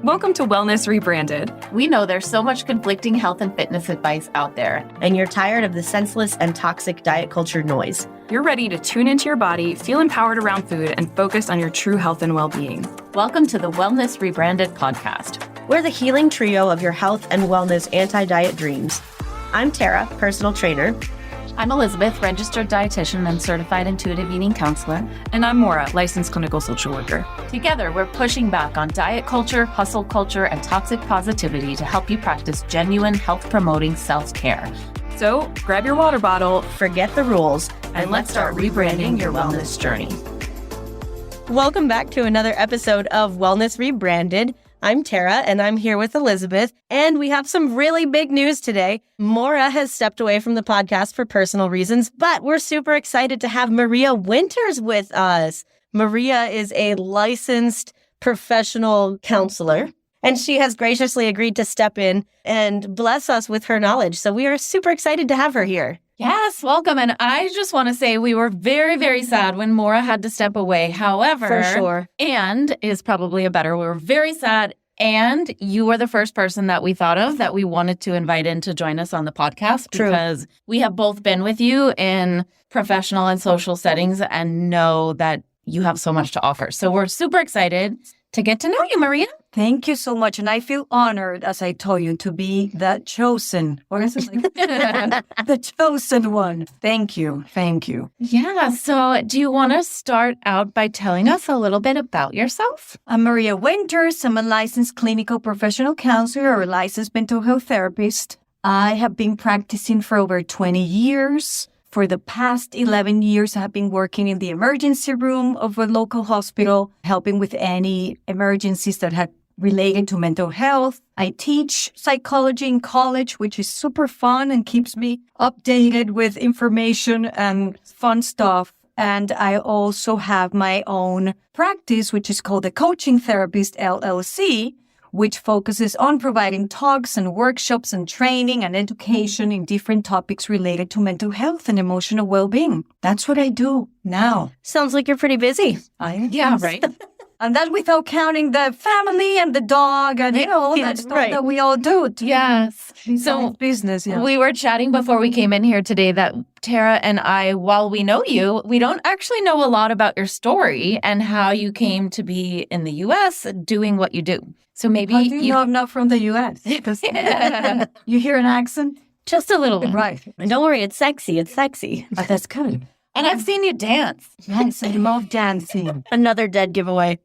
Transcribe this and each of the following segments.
Welcome to Wellness Rebranded. We know there's so much conflicting health and fitness advice out there. And you're tired of the senseless and toxic diet culture noise. You're ready to tune into your body, feel empowered around food, and focus on your true health and well-being. Welcome to the Wellness Rebranded podcast. We're the healing trio of your health and wellness anti-diet dreams. I'm Tara, personal trainer. I'm Elizabeth, registered dietitian and certified intuitive eating counselor. And I'm Maura, licensed clinical social worker. Together, we're pushing back on diet culture, hustle culture, and toxic positivity to help you practice genuine health-promoting self-care. So grab your water bottle, forget the rules, and let's start rebranding your wellness journey. Welcome back to another episode of Wellness Rebranded. I'm Tara, and I'm here with Elizabeth, and we have some really big news today. Maura has stepped away from the podcast for personal reasons, but we're super excited to have Maria Winters with us. Maria is a licensed professional counselor, and she has graciously agreed to step in and bless us with her knowledge. So we are super excited to have her here. Yes, welcome. And I just want to say we were very, very sad when Maura had to step away. However, for sure. And is probably a better. We were very sad. And you were the first person that we thought of that we wanted to invite in to join us on the podcast. True. Because we have both been with you in professional and social settings and know that you have so much to offer. So we're super excited to get to know you, Maria. Thank you so much. And I feel honored, as I told you, to be the chosen, or is it like the chosen one? Thank you. Thank you. Yeah. So do you want to start out by telling us a little bit about yourself? I'm Maria Winters. I'm a licensed clinical professional counselor or a licensed mental health therapist. I have been practicing for over 20 years. For the past 11 years, I have been working in the emergency room of a local hospital, helping with any emergencies that had related to mental health. I teach psychology in college, which is super fun and keeps me updated with information and fun stuff. And I also have my own practice, which is called the Coaching Therapist LLC, which focuses on providing talks and workshops and training and education in different topics related to mental health and emotional well-being. That's what I do now. Sounds like you're pretty busy. Yeah, right. And that without counting the family and the dog and, all that stuff that we all do. Yes. So business, yeah. We were chatting before we came in here today that Tara and I, while we know you, we don't actually know a lot about your story and how you came to be in the U.S. doing what you do. So maybe How do you know I'm not from the U.S.? You hear an accent? Just a little. Right. And don't worry, it's sexy. It's sexy. Oh, that's good. And I've seen you dance. Yes, I love dancing. Another dead giveaway.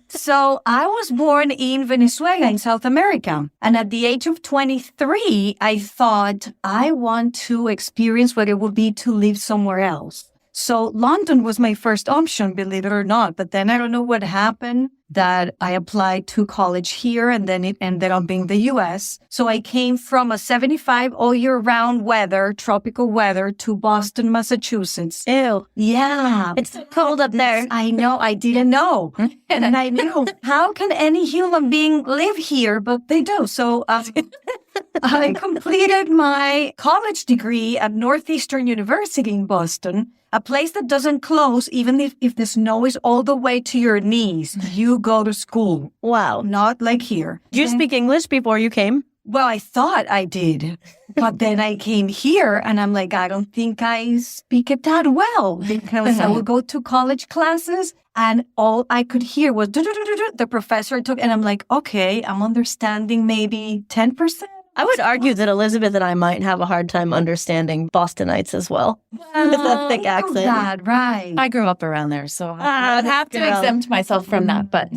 So I was born in Venezuela in South America. And at the age of 23, I thought I want to experience what it would be to live somewhere else. So London was my first option, believe it or not. But then I don't know what happened that I applied to college here and then it ended up being the U.S. So I came from a 75 all year round weather, tropical weather to Boston, Massachusetts. Ew. Yeah. It's so cold up there. I know. I didn't know. And I knew, how can any human being live here? But they do. So I completed my college degree at Northeastern University in Boston, a place that doesn't close even if the snow is all the way to your knees. You go to school. Wow. Not like here. Did you speak English before you came? Well, I thought I did. But then I came here and I'm like, I don't think I speak it that well because I would go to college classes and all I could hear was the professor took, and I'm like, okay, I'm understanding maybe 10%. I would argue that Elizabeth and I might have a hard time understanding Bostonites as well. With that thick accent. That, right. I grew up around there, so I'd have to exempt myself from that. But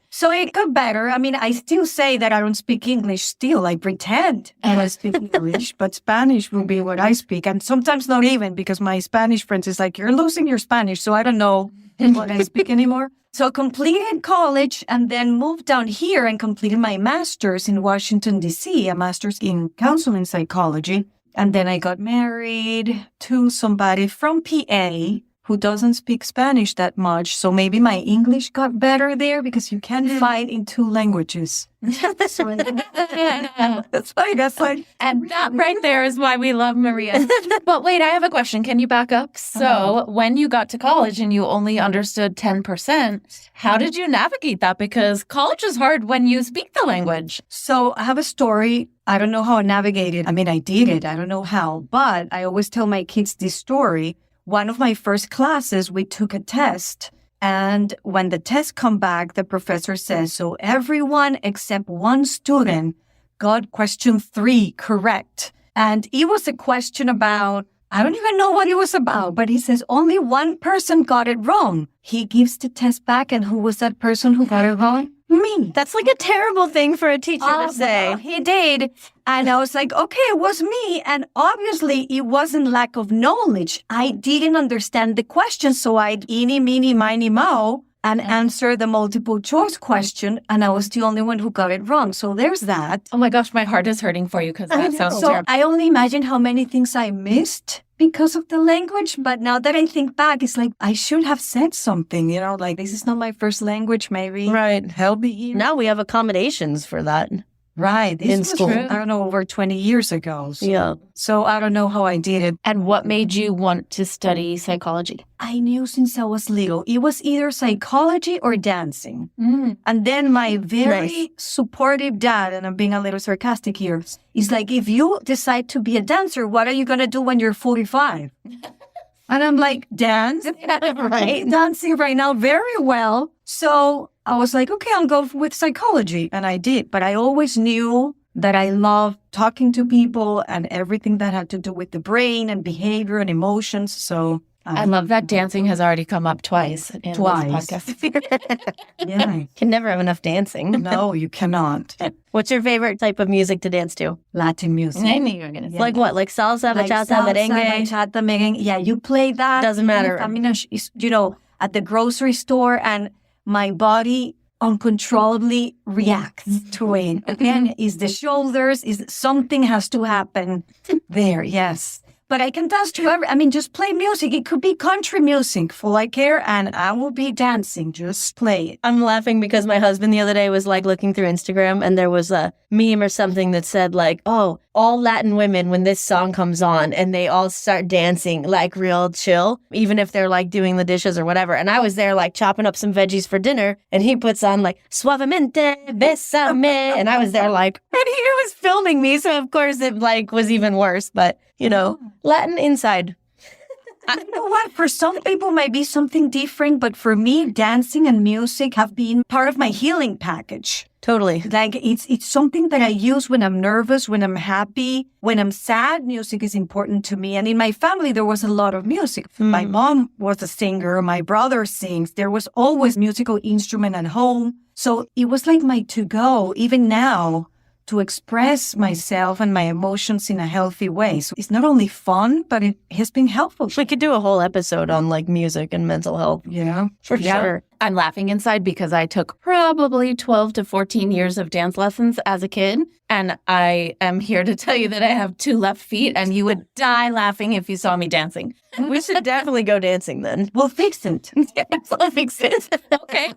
so it got better. I mean, I still say that I don't speak English still. I pretend and I speak English, but Spanish will be what I speak. And sometimes not even because my Spanish friends is like, you're losing your Spanish. So I don't know what I speak anymore. So completed college and then moved down here and completed my master's in Washington, D.C., a master's in counseling psychology. And then I got married to somebody from PA who doesn't speak Spanish that much. So maybe my English got better there because you can fight in two languages. That's why that's like. And that right there is why we love Maria. But wait, I have a question. Can you back up? So when you got to college and you only understood 10%, how did you navigate that? Because college is hard when you speak the language. So I have a story. I don't know how I navigated. I mean, I did it. I don't know how, but I always tell my kids this story. One of my first classes, we took a test. And when the test come back, the professor says, so everyone except one student got question 3 correct. And it was a question about, I don't even know what it was about, but he says only one person got it wrong. He gives the test back. And who was that person who got it wrong? Me. That's like a terrible thing for a teacher to say. He did. And I was like, okay, it was me. And obviously it wasn't lack of knowledge. I didn't understand the question. So I'd eeny, meeny, miny, moe and answer the multiple choice question. And I was the only one who got it wrong. So there's that. Oh my gosh, my heart is hurting for you because that sounds So terrible. I only imagine how many things I missed because of the language. But now that I think back, it's like, I should have said something, like this is not my first language, maybe. Right. Help me here. Now we have accommodations for that. Right. This In was, school. I don't know, over 20 years ago. So I don't know how I did it. And what made you want to study psychology? I knew since I was little, it was either psychology or dancing. And then my very supportive dad, and I'm being a little sarcastic here, is like, if you decide to be a dancer, what are you going to do when you're 45? And I'm like, dance, right? Dancing right now very well. So I was like, okay, I'll go with psychology. And I did. But I always knew that I loved talking to people and everything that had to do with the brain and behavior and emotions. So I love that dancing has already come up twice in this podcast. yeah. Can never have enough dancing. No, you cannot. What's your favorite type of music to dance to? Latin music. I knew you were going to say Like what? Like salsa, bachata, merengue? Bachata, merengue. Yeah, you play that. Doesn't matter. I mean, at the grocery store, and my body uncontrollably reacts to it. Again, is the shoulders, is something has to happen there. Yes. But I can dance to just play music. It could be country music, full I care, and I will be dancing. Just play it. I'm laughing because my husband the other day was like looking through Instagram and there was a meme or something that said like, oh, all Latin women, when this song comes on and they all start dancing like real chill, even if they're like doing the dishes or whatever. And I was there like chopping up some veggies for dinner and he puts on like suavemente, besame. And I was there like, and he was filming me. So of course it like was even worse, but Latin inside. You know what? For some people, might be something different, but for me, dancing and music have been part of my healing package. Totally. Like it's something that I use when I'm nervous, when I'm happy, when I'm sad. Music is important to me. And in my family, there was a lot of music. My mom was a singer. My brother sings. There was always musical instrument at home. So it was like my to-go, even now, to express myself and my emotions in a healthy way. So it's not only fun, but it has been helpful. We could do a whole episode on like music and mental health. Yeah, For sure. I'm laughing inside because I took probably 12 to 14 years of dance lessons as a kid. And I am here to tell you that I have 2 left feet and you would die laughing if you saw me dancing. We should definitely go dancing then. We'll fix it. We'll fix it. Okay.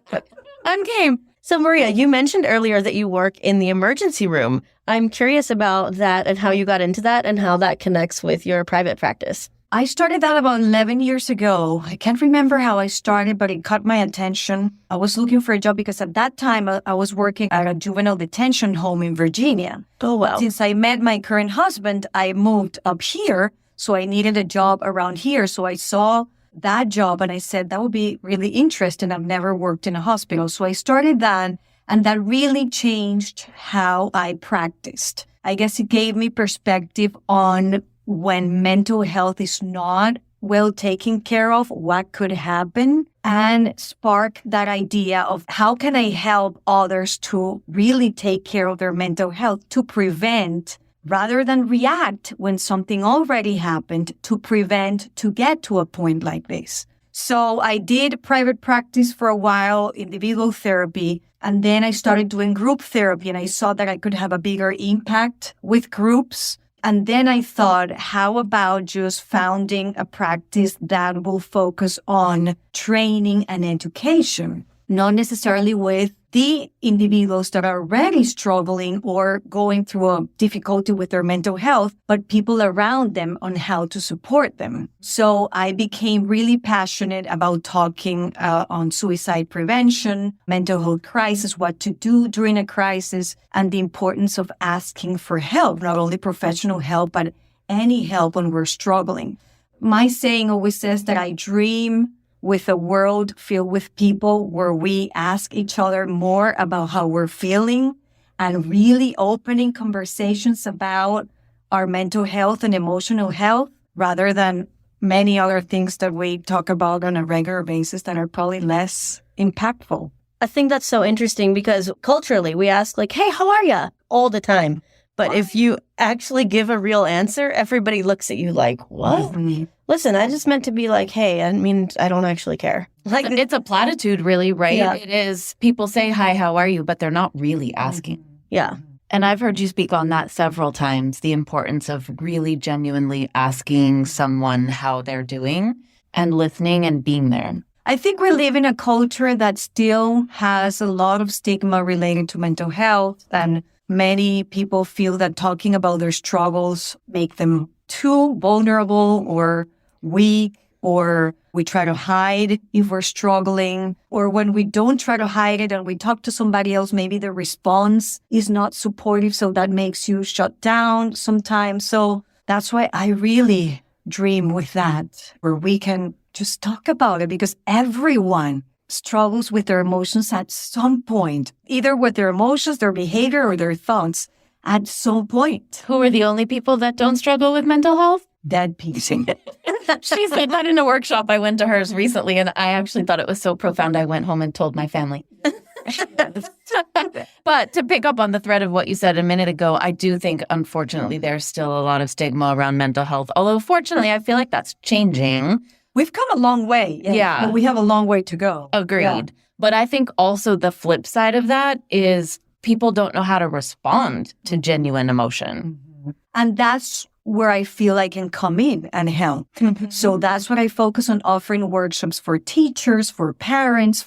I'm game. So Maria, you mentioned earlier that you work in the emergency room. I'm curious about that and how you got into that and how that connects with your private practice. I started that about 11 years ago. I can't remember how I started, but it caught my attention. I was looking for a job because at that time I was working at a juvenile detention home in Virginia. Oh, wow. Since I met my current husband, I moved up here. So I needed a job around here. So I saw that job and I said, that would be really interesting. I've never worked in a hospital. So I started that, and that really changed how I practiced. I guess it gave me perspective on when mental health is not well taken care of, what could happen, and spark that idea of how can I help others to really take care of their mental health, to prevent rather than react when something already happened, to prevent, to get to a point like this. So I did private practice for a while, individual therapy, and then I started doing group therapy, and I saw that I could have a bigger impact with groups. And then I thought, how about just founding a practice that will focus on training and education, not necessarily with the individuals that are already struggling or going through a difficulty with their mental health, but people around them on how to support them. So I became really passionate about talking on suicide prevention, mental health crisis, what to do during a crisis, and the importance of asking for help, not only professional help, but any help when we're struggling. My saying always says that I dream with a world filled with people where we ask each other more about how we're feeling and really opening conversations about our mental health and emotional health rather than many other things that we talk about on a regular basis that are probably less impactful. I think that's so interesting because culturally we ask like, hey, how are you? All the time. But if you actually give a real answer, everybody looks at you like, what? Listen, I just meant to be like, hey, I mean, I don't actually care. Like, it's a platitude, really, right? Yeah. It is. People say, hi, how are you? But they're not really asking. Yeah. And I've heard you speak on that several times, the importance of really genuinely asking someone how they're doing and listening and being there. I think we live in a culture that still has a lot of stigma related to mental health, and many people feel that talking about their struggles make them too vulnerable or weak, or we try to hide if we're struggling, or when we don't try to hide it and we talk to somebody else, maybe the response is not supportive, so that makes you shut down sometimes. So that's why I really dream with that, where we can just talk about it, because everyone struggles with their emotions at some point, either with their emotions, their behavior, or their thoughts at some point. Who are the only people that don't struggle with mental health? Dead people. She said that in a workshop. I went to hers recently, and I actually thought it was so profound. I went home and told my family. But to pick up on the thread of what you said a minute ago, I do think, unfortunately, there's still a lot of stigma around mental health. Although, fortunately, I feel like that's changing. We've come a long way. Yeah. But we have a long way to go. Agreed. Yeah. But I think also the flip side of that is people don't know how to respond to genuine emotion. And that's where I feel I can come in and help. So that's what I focus on, offering workshops for teachers, for parents,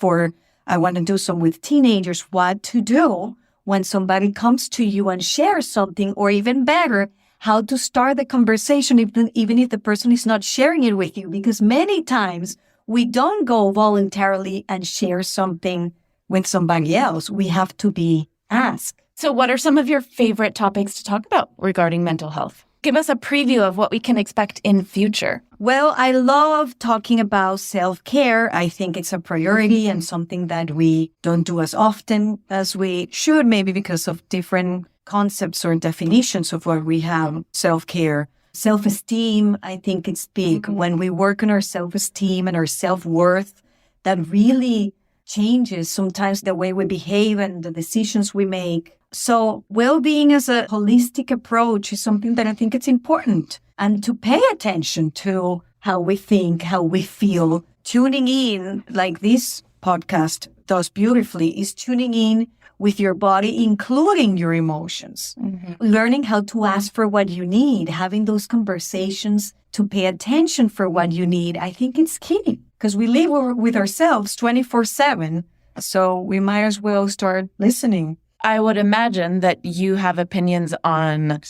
I want to do some with teenagers, what to do when somebody comes to you and shares something, or even better, how to start the conversation, even if the person is not sharing it with you. Because many times we don't go voluntarily and share something with somebody else. We have to be asked. So what are some of your favorite topics to talk about regarding mental health? Give us a preview of what we can expect in future. Well, I love talking about self-care. I think it's a priority and something that we don't do as often as we should, maybe because of different concepts or definitions of what we have self-care. Self-esteem, I think it's big. When we work on our self-esteem and our self-worth, that really changes sometimes the way we behave and the decisions we make. So well-being as a holistic approach is something that I think it's important. And to pay attention to how we think, how we feel, tuning in, like this podcast does beautifully, is tuning in with your body, including your emotions. Learning how to ask for what you need, having those conversations to pay attention for what you need. I think it's key because we live with ourselves 24/7. So we might as well start listening. I would imagine that you have opinions on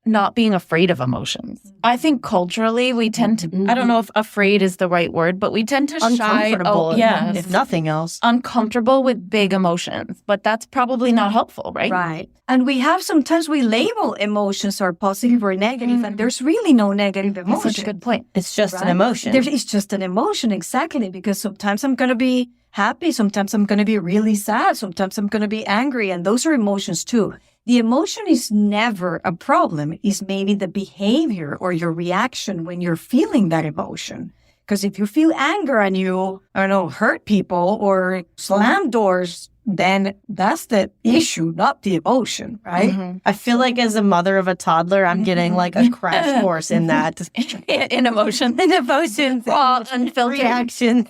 not being afraid of emotions. I think culturally we tend to, I don't know if afraid is the right word, but we tend to shy. Uncomfortable, Yes. if nothing else. Uncomfortable with big emotions, but that's probably not helpful, right? Right. And sometimes we label emotions are positive or negative, and there's really no negative emotion. That's such a good point. It's just an Right? emotion. It's just an emotion, exactly, because sometimes I'm going to be happy, sometimes I'm going to be really sad, sometimes I'm going to be angry, and those are emotions too. The emotion is never a problem. It's maybe the behavior or your reaction when you're feeling that emotion. Because if you feel anger and you, hurt people or slam doors, then that's the issue, not the emotion, right? I feel like as a mother of a toddler, I'm getting like a crash course in that. In emotion. In emotions, unfiltered reactions.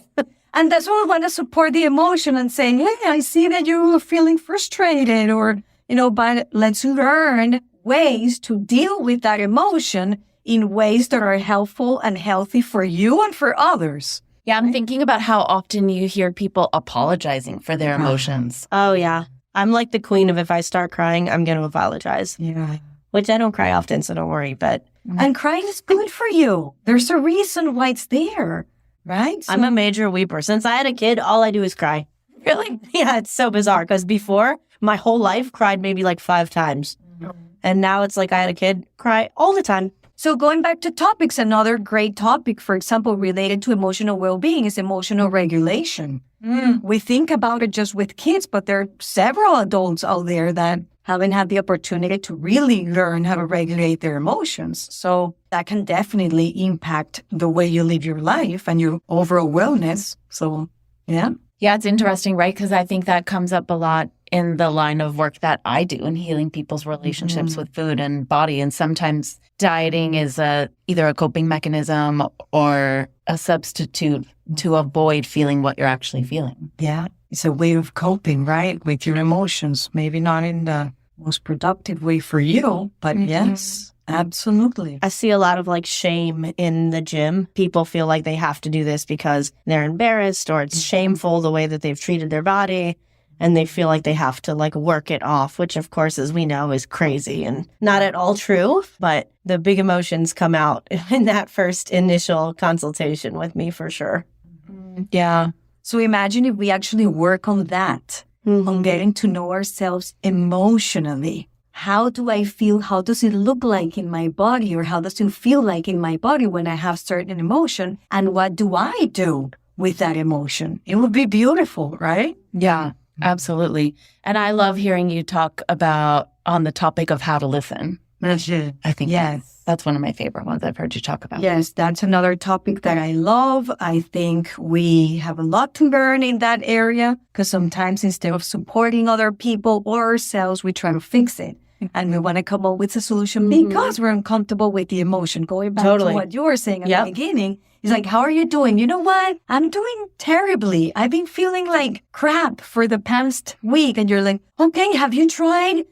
And that's why we want to support the emotion and say, hey, I see that you're feeling frustrated, or, but let's learn ways to deal with that emotion in ways that are helpful and healthy for you and for others. Yeah, I'm thinking about how often you hear people apologizing for their emotions. Oh, yeah. I'm like the queen of if I start crying, I'm going to apologize. Yeah. Which I don't cry often, so don't worry. But And crying is good for you. There's a reason why it's there, right? I'm a major weeper. Since I had a kid, all I do is cry. Really? Yeah, it's so bizarre because before, my whole life cried maybe like 5 times. And now it's like I had a kid cry all the time. So going back to topics, another great topic, for example, related to emotional well-being is emotional regulation. We think about it just with kids, but there are several adults out there that haven't had the opportunity to really learn how to regulate their emotions. So that can definitely impact the way you live your life and your overall wellness. So, yeah. Yeah, it's interesting, right? Because I think that comes up a lot in the line of work that I do in healing people's relationships with food and body. And sometimes dieting is either a coping mechanism or a substitute to avoid feeling what you're actually feeling. Yeah. It's a way of coping, right? With your emotions. Maybe not in the most productive way for you, but yes, absolutely. I see a lot of like shame in the gym. People feel like they have to do this because they're embarrassed or it's shameful the way that they've treated their body. And they feel like they have to like work it off, which of course, as we know, is crazy and not at all true. But the big emotions come out in that first initial consultation with me for sure. Yeah. So imagine if we actually work on that, on getting to know ourselves emotionally. How do I feel? How does it look like in my body? Or how does it feel like in my body when I have certain emotion? And what do I do with that emotion? It would be beautiful, right? Yeah, absolutely. And I love hearing you talk about on the topic of how to listen. I think that's one of my favorite ones I've heard you talk about. Yes, that's another topic that I love. I think we have a lot to learn in that area because sometimes instead of supporting other people or ourselves, we try to fix it. And we want to come up with a solution because we're uncomfortable with the emotion. Going back to what you were saying at the beginning, it's like, how are you doing? You know what? I'm doing terribly. I've been feeling like crap for the past week. And you're like, okay, have you tried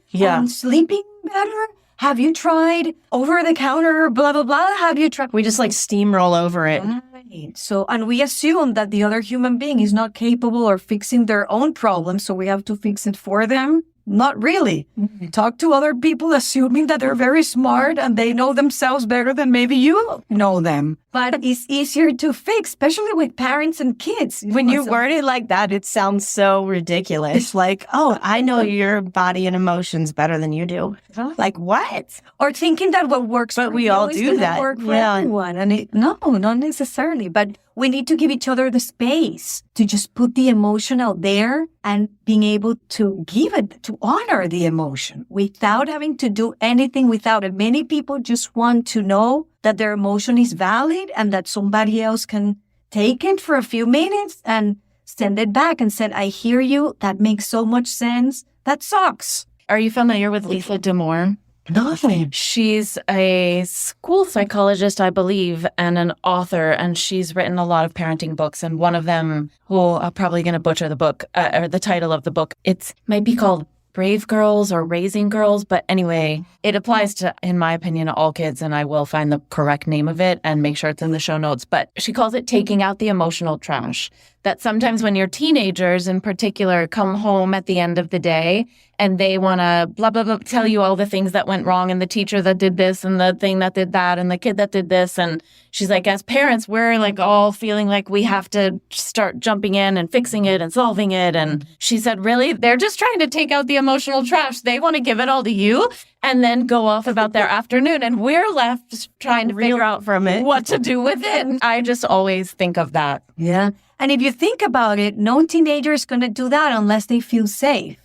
sleeping better? Have you tried over the counter, blah, blah, blah? Have you tried? We just like steamroll over it. Right. So, and we assume that the other human being is not capable of fixing their own problems. So we have to fix it for them. Not really. Talk to other people assuming that they're very smart and they know themselves better than maybe you know them. But it's easier to fix, especially with parents and kids. When you word it like that, it sounds so ridiculous. Like, oh, I know your body and emotions better than you do. Like, what? Or thinking that what works but for we you all is do gonna that. work for everyone. And no, not necessarily. But we need to give each other the space to just put the emotion out there and being able to give it, to honor the emotion without having to do anything without it. Many people just want to know that their emotion is valid and that somebody else can take it for a few minutes and send it back and said, I hear you. That makes so much sense. That sucks. Are you familiar with Lisa D'Amour? No. She's a school psychologist, I believe, and an author, and she's written a lot of parenting books. And one of them, I'm probably going to butcher the book, or the title of the book. It might be called Brave Girls or Raising Girls. But anyway, it applies to, in my opinion, all kids. And I will find the correct name of it and make sure it's in the show notes. But she calls it taking out the emotional trash. That sometimes when your teenagers in particular come home at the end of the day and they want to blah, blah, blah, tell you all the things that went wrong and the teacher that did this and the thing that did that and the kid that did this. And she's like, as parents, we're like all feeling like we have to start jumping in and fixing it and solving it. And she said, really, they're just trying to take out the emotional trash. They want to give it all to you and then go off about their afternoon. And we're left trying to figure out from it what to do with it. I just always think of that. Yeah. And if you think about it, no teenager is going to do that unless they feel safe.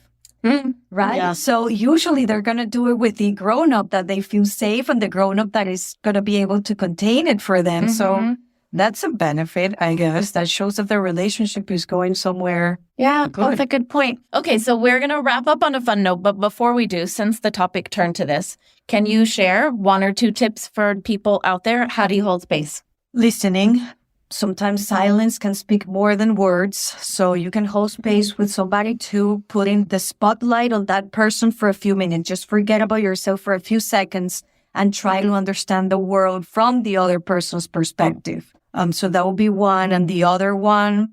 Right? Yeah. So usually they're going to do it with the grown-up that they feel safe and the grown-up that is going to be able to contain it for them. So that's a benefit, I guess. That shows that the relationship is going somewhere. Yeah, that's a good point. Okay, so we're going to wrap up on a fun note. But before we do, since the topic turned to this, can you share 1 or 2 tips for people out there? How do you hold space? Listening. Sometimes silence can speak more than words. So you can hold space with somebody to put in the spotlight on that person for a few minutes. Just forget about yourself for a few seconds and try to understand the world from the other person's perspective. So that would be one. And the other one,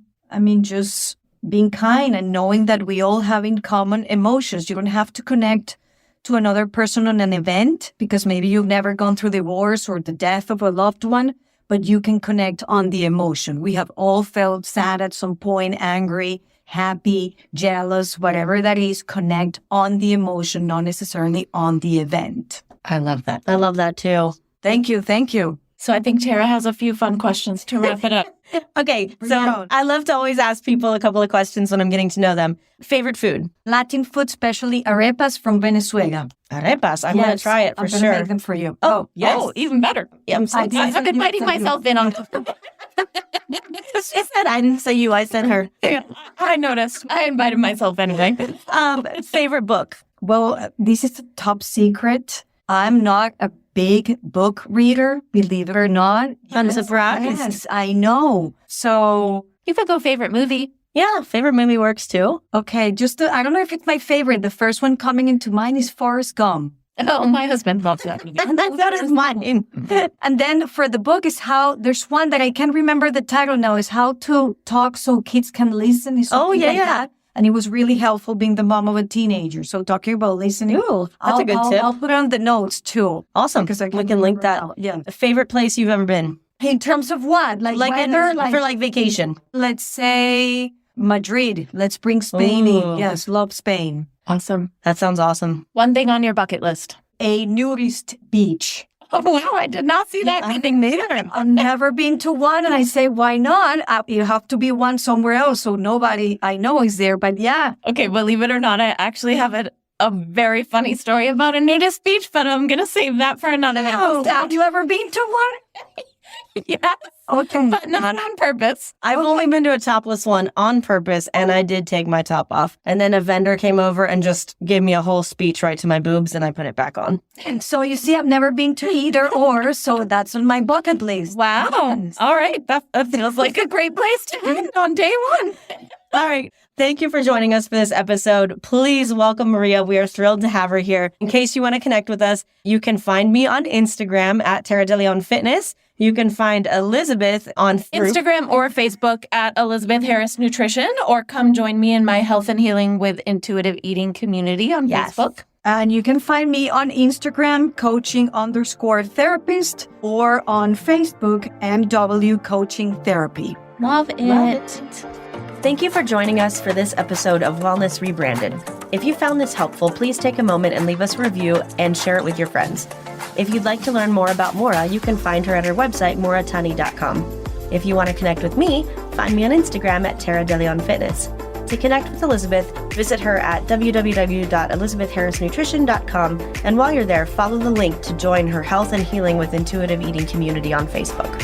just being kind and knowing that we all have in common emotions. You don't have to connect to another person on an event because maybe you've never gone through the wars or the death of a loved one, but you can connect on the emotion. We have all felt sad at some point, angry, happy, jealous, whatever that is. Connect on the emotion, not necessarily on the event. I love that. I love that too. Thank you. Thank you. So I think Tara has a few fun questions to wrap it up. Okay, so I love to always ask people a couple of questions when I'm getting to know them. Favorite food? Latin food, especially arepas from Venezuela. Arepas. I'm going to try it for I'm sure. going to make them for you. Oh, yes. Oh, even better. Yeah, I'm I'm inviting myself in on She said I didn't say you, I said her. I noticed. I invited myself anyway. Favorite book? Well, this is a top secret. I'm not a big book reader, believe it or not. I'm surprised. Yes, I know. So, You could go favorite movie. Yeah, favorite movie works too. okay, I don't know if it's my favorite. The first one coming into mind is Forrest Gump. Oh, my husband loves that movie. And that is mine. And then for the book is there's one that I can't remember the title now, is How to Talk So Kids Can Listen. Is something like that. And it was really helpful being the mom of a teenager. So talking about listening. Ooh, that's a good tip. I'll put it on the notes too. Awesome. Because we can link that. Yeah. Favorite place you've ever been? In terms of what? Like weather? For vacation. Let's say Madrid. Let's bring Spain Ooh. in. Yes, love Spain. Awesome. That sounds awesome. One thing on your bucket list. A nudist beach. Oh, wow. I did not see that coming neither. I've never been to one, and I say, why not? You have to be one somewhere else, so nobody I know is there. But yeah. Okay, believe it or not, I actually have a very funny story about a nudist beach, but I'm going to save that for another episode. Have you ever been to one? Yes, Okay. but not on purpose. I've only been to a topless one on purpose, and I did take my top off. And then a vendor came over and just gave me a whole speech right to my boobs, and I put it back on. And so you see, I've never been to either or, so that's on my bucket list. Wow. Yes. All right. That feels like a great place to end on day one. All right. Thank you for joining us for this episode. Please welcome Maria. We are thrilled to have her here. In case you want to connect with us, you can find me on Instagram at Tara De Leon Fitness. You can find Elizabeth on Instagram or Facebook at Elizabeth Harris Nutrition, or come join me in my Health and Healing with Intuitive Eating community on Facebook. And you can find me on Instagram, coaching_therapist, or on Facebook, MW Coaching Therapy. Love it. Thank you for joining us for this episode of Wellness Rebranded. If you found this helpful, please take a moment and leave us a review and share it with your friends. If you'd like to learn more about Maura, you can find her at her website, mauratani.com. If you want to connect with me, find me on Instagram at Tara De Leon Fitness. To connect with Elizabeth, visit her at www.elizabethharrisnutrition.com, and while you're there, follow the link to join her Health and Healing with Intuitive Eating community on Facebook.